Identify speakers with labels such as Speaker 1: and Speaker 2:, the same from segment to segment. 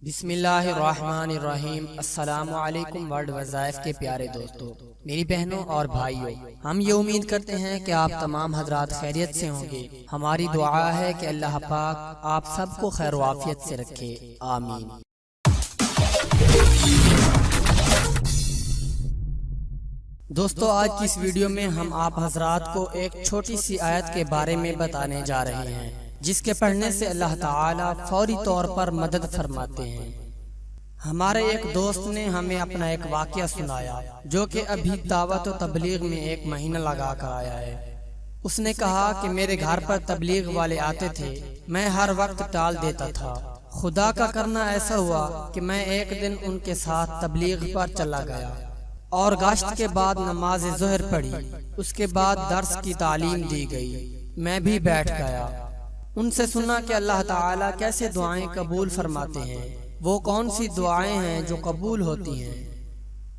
Speaker 1: بسم اللہ الرحمن الرحیم۔ السلام علیکم ورلڈ وظائف کے پیارے دوستو، میری بہنوں اور بھائیوں، ہم یہ امید کرتے ہیں کہ آپ تمام حضرات خیریت سے ہوں گے۔ ہماری دعا ہے کہ اللہ پاک آپ سب کو خیر و عافیت سے رکھے، آمین۔ دوستو، آج کی اس ویڈیو میں ہم آپ حضرات کو ایک چھوٹی سی آیت کے بارے میں بتانے جا رہے ہیں، جس کے پڑھنے سے اللہ تعالی فوری طور پر مدد فرماتے ہیں۔ ہمارے ایک دوست نے ہمیں اپنا ایک واقعہ سنایا، جو کہ ابھی دعوت و تبلیغ میں 1 مہینہ لگا کر آیا ہے۔ اس نے کہا کہ میرے گھر پر تبلیغ والے آتے تھے، میں ہر وقت ٹال دیتا تھا۔ خدا کا کرنا ایسا ہوا کہ میں ایک دن ان کے ساتھ تبلیغ پر چلا گیا اور گشت کے بعد نماز ظہر پڑھی۔ اس کے بعد درس کی تعلیم دی گئی، میں بھی بیٹھ گیا۔ ان سے سنا کہ اللہ تعالیٰ کیسے دعائیں قبول فرماتے ہیں، وہ کون سی دعائیں ہیں جو قبول ہوتی ہیں۔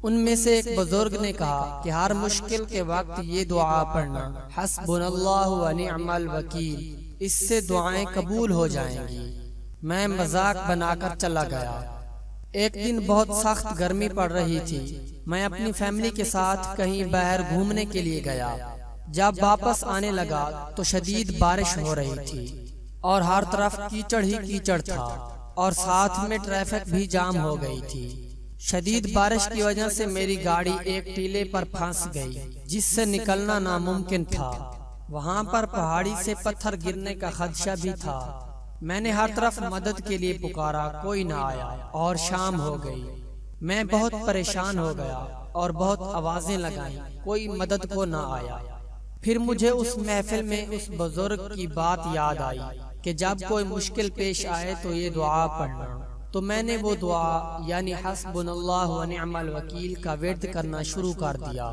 Speaker 1: ان میں سے ایک بزرگ نے کہا کہ ہر مشکل کے وقت یہ دعا پڑھنا، حسبنا اللہ و نعم الوکیل، اس سے دعائیں قبول ہو جائیں گی۔ میں مذاق بنا کر چلا گیا۔ ایک دن بہت سخت گرمی پڑ رہی تھی، میں اپنی فیملی کے ساتھ کہیں باہر گھومنے کے لیے گیا۔ جب واپس آنے لگا تو شدید بارش ہو رہی تھی اور ہر طرف کیچڑ ہی کیچڑ تھا، اور ساتھ میں ٹریفک بھی جام ہو گئی تھی۔ شدید بارش کی وجہ سے میری گاڑی ایک ٹیلے پر پھنس گئی، جس سے نکلنا ناممکن تھا۔ وہاں پر پہاڑی سے پتھر گرنے کا خدشہ بھی تھا۔ میں نے ہر طرف مدد کے لیے پکارا، کوئی نہ آیا اور شام ہو گئی۔ میں بہت پریشان ہو گیا اور بہت آوازیں لگائیں، کوئی مدد کو نہ آیا۔ پھر مجھے اس محفل میں اس بزرگ کی بات یاد آئی کہ جب کوئی مشکل پیش آئے تو یہ دعا پڑھنا۔ تو میں نے وہ دعا یعنی حسبنا اللہ و نعم الوکیل کا ورد کرنا شروع کر دیا۔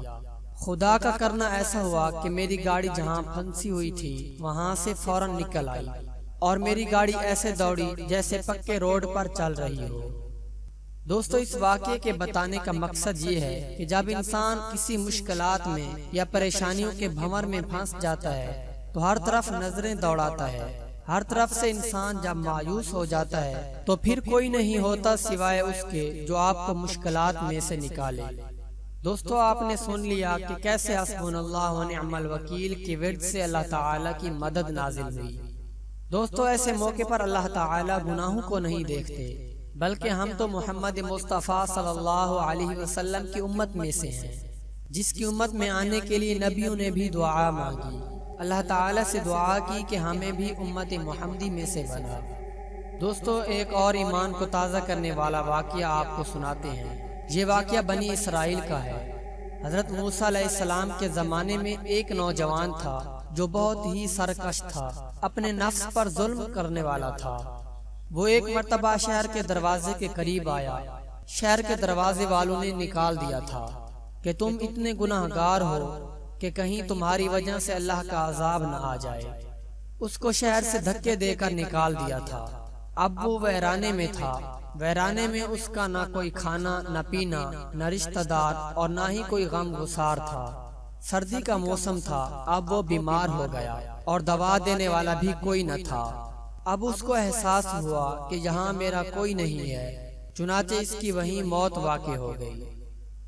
Speaker 1: خدا کا کرنا ایسا ہوا کہ میری گاڑی جہاں پھنسی ہوئی تھی وہاں سے فوراً نکل آئی، اور میری گاڑی ایسے دوڑی جیسے پکے روڈ پر چل رہی ہو۔ دوستو، اس واقعے کے بتانے کا مقصد یہ ہے کہ جب انسان کسی مشکلات میں یا پریشانیوں کے بھنور میں پھنس جاتا ہے تو ہر طرف نظریں دوڑاتا ہے۔ ہر طرف سے انسان جب مایوس ہو جاتا ہے تو پھر کوئی نہیں ہوتا سوائے اس کے جو آپ کو مشکلات میں سے نکالے۔ دوستو، آپ نے سن لیا کہ کیسے حسبنا اللہ و نعم الوکیل کے ورد سے اللہ تعالی کی مدد نازل ہوئی۔ دوستو، ایسے موقع پر اللہ تعالی گناہوں کو نہیں دیکھتے، بلکہ ہم تو محمد مصطفیٰ صلی اللہ علیہ وسلم کی امت میں سے ہیں، جس کی امت میں آنے کے لیے نبیوں نے بھی دعا مانگی۔ اللہ تعالیٰ سے دعا کی کہ ہمیں بھی امت محمدی میں سے بنا۔ دوستو، ایک اور ایمان کو تازہ کرنے والا واقعہ آپ کو سناتے ہیں۔ یہ واقعہ بنی اسرائیل کا ہے۔ حضرت موسیٰ علیہ السلام کے زمانے میں ایک نوجوان تھا جو بہت ہی سرکش تھا، اپنے نفس پر ظلم کرنے والا تھا۔ وہ ایک مرتبہ شہر کے دروازے کے قریب آیا۔ شہر کے دروازے والوں نے نکال دیا تھا کہ تم اتنے گناہگار ہو کہ کہیں تمہاری وجہ سے اللہ کا عذاب نہ آ جائے۔ اس کو شہر سے دھکے دے کر نکال دیا تھا۔ اب وہ ویرانے میں تھا۔ ویرانے میں اس کا نہ کوئی کھانا نہ پینا، نہ رشتہ دار اور نہ ہی کوئی غم گسار تھا۔ سردی کا موسم تھا۔ اب وہ بیمار ہو گیا اور دوا دینے والا بھی کوئی نہ تھا۔ اب اس کو احساس ہوا کہ یہاں میرا کوئی نہیں ہے، چنانچہ اس کی وہیں موت واقع ہو گئی۔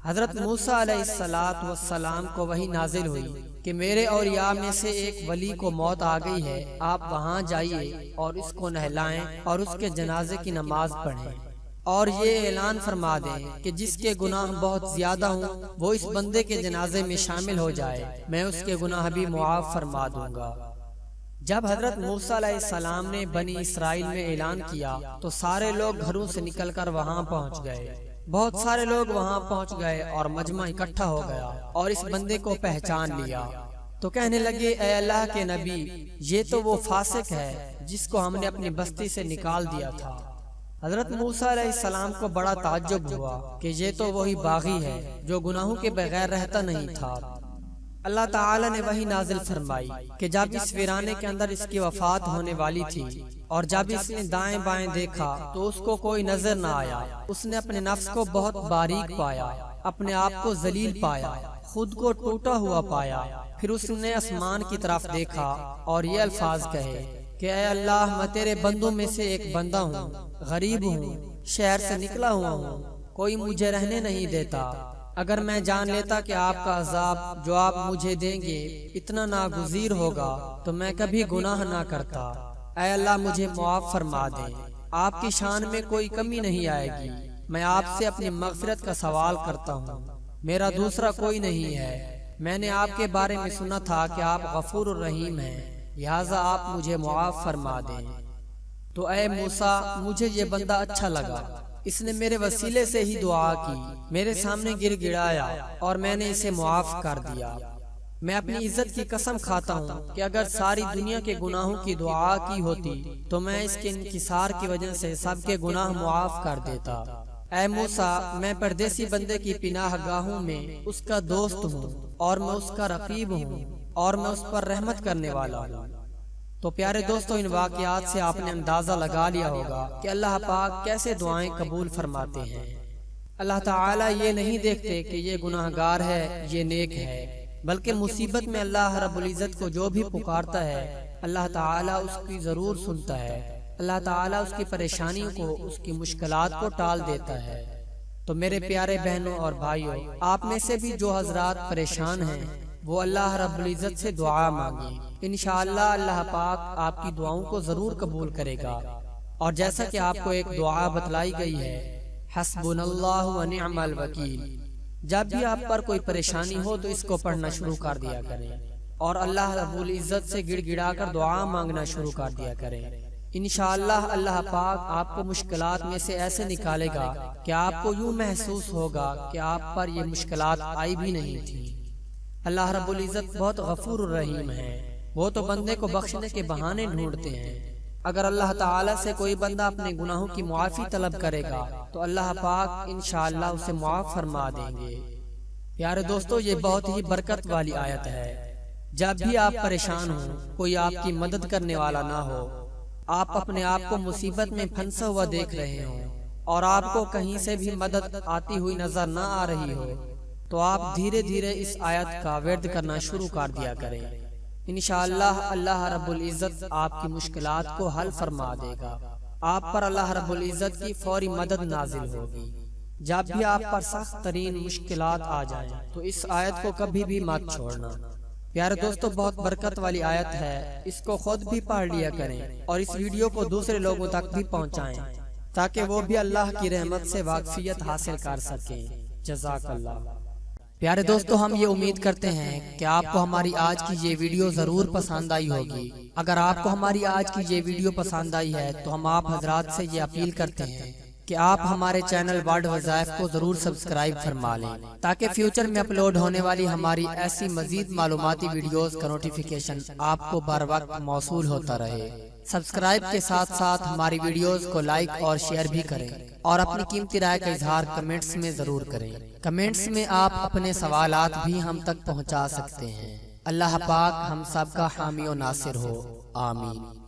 Speaker 1: حضرت موسیٰ علیہ السلام کو وہی نازل ہوئی کہ میرے اولیاء میں سے ایک ولی کو موت آ گئی ہے، آپ وہاں جائیے اور اس کو نہلائیں اور اس کے جنازے کی نماز پڑھیں، اور یہ اعلان فرما دیں کہ جس کے گناہ بہت زیادہ ہوں وہ اس بندے کے جنازے میں شامل ہو جائے، میں اس کے گناہ بھی معاف فرما دوں گا۔ جب حضرت موسیٰ علیہ السلام نے بنی اسرائیل میں اعلان کیا تو سارے لوگ گھروں سے نکل کر وہاں پہنچ گئے۔ بہت سارے لوگ وہاں پہنچ گئے اور مجمع اکٹھا ہو گیا اور اس بندے کو پہچان لیا تو کہنے لگے، اے اللہ کے نبی، یہ تو وہ فاسق ہے جس کو ہم نے اپنی بستی سے نکال دیا تھا۔ حضرت موسیٰ علیہ السلام کو بڑا تعجب ہوا کہ یہ تو وہی باغی ہے جو گناہوں کے بغیر رہتا نہیں تھا۔ اللہ تعالیٰ نے وہی نازل فرمائی کہ جب اس ویرانے کے اندر اس کی وفات ہونے والی تھی اور جب اس نے دائیں بائیں دیکھا تو اس کو کوئی نظر نہ آیا۔ اس نے اپنے نفس کو بہت باریک پایا، اپنے آپ کو ذلیل پایا، خود کو ٹوٹا ہوا پایا۔ پھر اس نے آسمان کی طرف دیکھا اور یہ الفاظ کہے کہ اے اللہ، میں تیرے بندوں میں سے ایک بندہ ہوں، غریب ہوں، شہر سے نکلا ہوا ہوں، کوئی مجھے رہنے نہیں دیتا۔ اگر میں جان لیتا کہ آپ کا عذاب جو آپ مجھے دیں گے اتنا ناگزیر ہوگا تو میں کبھی گناہ نہ کرتا۔ اے اللہ مجھے معاف فرما دیں، آپ کی شان میں کوئی کمی نہیں آئے گی۔ میں آپ سے اپنی مغفرت کا سوال کرتا ہوں، میرا دوسرا کوئی نہیں ہے۔ میں نے آپ کے بارے میں سنا تھا کہ آپ غفور الرحیم ہیں، لہٰذا آپ مجھے معاف فرما دیں۔ تو اے موسیٰ مجھے یہ بندہ اچھا لگا، اس نے میرے وسیلے سے ہی دعا کی، میرے سامنے گر گڑایا اور میں نے اسے معاف کر دیا۔ میں اپنی عزت کی قسم کھاتا ہوں کہ اگر ساری دنیا کے گناہوں کی دعا کی ہوتی تو میں اس کے انکسار کی وجہ سے سب کے گناہ معاف کر دیتا۔ اے موسیٰ میں پردیسی بندے کی پناہ گاہوں میں اس کا دوست ہوں اور میں اس کا رقیب ہوں اور میں اس پر رحمت کرنے والا ہوں۔ تو پیارے دوستو، ان واقعات سے آپ نے اندازہ لگا لیا ہوگا کہ اللہ پاک کیسے دعائیں قبول فرماتے ہیں۔ اللہ تعالیٰ یہ نہیں دیکھتے کہ یہ گناہ گار ہے یہ نیک ہے، بلکہ مصیبت میں اللہ رب العزت کو جو بھی پکارتا ہے اللہ تعالیٰ اس کی ضرور سنتا ہے۔ اللہ تعالیٰ اس کی پریشانیوں کو، اس کی مشکلات کو ٹال دیتا ہے۔ تو میرے پیارے بہنوں اور بھائیوں، آپ میں سے بھی جو حضرات پریشان ہیں وہ اللہ رب العزت سے دعا مانگیں، انشاءاللہ اللہ پاک آپ کی دعاؤں کو ضرور قبول کرے گا۔ اور جیسا کہ آپ کو ایک دعا بتلائی گئی ہے، حسبنا اللہ و نعم الوکیل، جب بھی آپ پر کوئی پریشانی ہو تو اس کو پڑھنا شروع کر دیا کریں اور اللہ رب العزت سے گڑ گڑا کر دعا مانگنا شروع کر دیا کریں۔ انشاءاللہ اللہ پاک آپ کو مشکلات میں سے ایسے نکالے گا کہ آپ کو یوں محسوس ہوگا کہ آپ پر یہ مشکلات آئی بھی نہیں تھی۔ اللہ رب العزت بہت غفور الرحیم ہے، وہ تو بندے کو بخشنے کے بہانے ڈھونڈتے ہیں۔ اگر اللہ تعالیٰ سے کوئی بندہ اپنے گناہوں کی معافی طلب کرے گا تو اللہ پاک انشاءاللہ اسے معاف فرما دیں گے۔ پیارے دوستو، یہ بہت ہی برکت والی آیت ہے۔ جب بھی آپ پریشان ہوں، کوئی آپ کی مدد کرنے والا نہ ہو، آپ اپنے آپ کو مصیبت میں پھنسا ہوا دیکھ رہے ہوں اور آپ کو کہیں سے بھی مدد آتی ہوئی نظر نہ آ رہی ہو، تو آپ دھیرے دھیرے اس آیت کا ورد کرنا شروع کر دیا کریں۔ انشاءاللہ اللہ رب العزت آپ کی مشکلات کو حل فرما دے گا، آپ پر اللہ رب العزت کی فوری مدد نازل ہوگی۔ جب بھی آپ پر سخت ترین مشکلات آ جائیں تو اس آیت کو کبھی بھی مت چھوڑنا۔ پیارے دوستو، بہت برکت والی آیت ہے، اس کو خود بھی پڑھ لیا کریں اور اس ویڈیو کو دوسرے لوگوں تک بھی پہنچائیں تاکہ وہ بھی اللہ کی رحمت سے واقفیت حاصل کر سکیں۔ جزاک اللہ۔ پیارے دوستو، ہم یہ امید کرتے ہیں کہ آپ کو ہماری آج کی یہ ویڈیو ضرور پسند آئی ہوگی۔ اگر آپ کو ہماری آج کی یہ ویڈیو پسند آئی ہے تو ہم آپ حضرات سے یہ اپیل کرتے ہیں کہ آپ ہمارے چینل ورڈ وظائف کو ضرور سبسکرائب فرما لیں تاکہ فیوچر میں اپلوڈ ہونے والی ہماری ایسی مزید معلوماتی ویڈیوز کا نوٹیفیکیشن آپ کو بر وقت موصول ہوتا رہے۔ سبسکرائب کے ساتھ ساتھ ہماری ویڈیوز کو لائک اور شیئر بھی کریں اور اپنی قیمتی رائے کا اظہار کمنٹس میں ضرور کریں۔ کمنٹس میں آپ اپنے سوالات بھی ہم تک پہنچا سکتے ہیں۔ اللہ پاک ہم سب کا حامی و ناصر ہو، آمین۔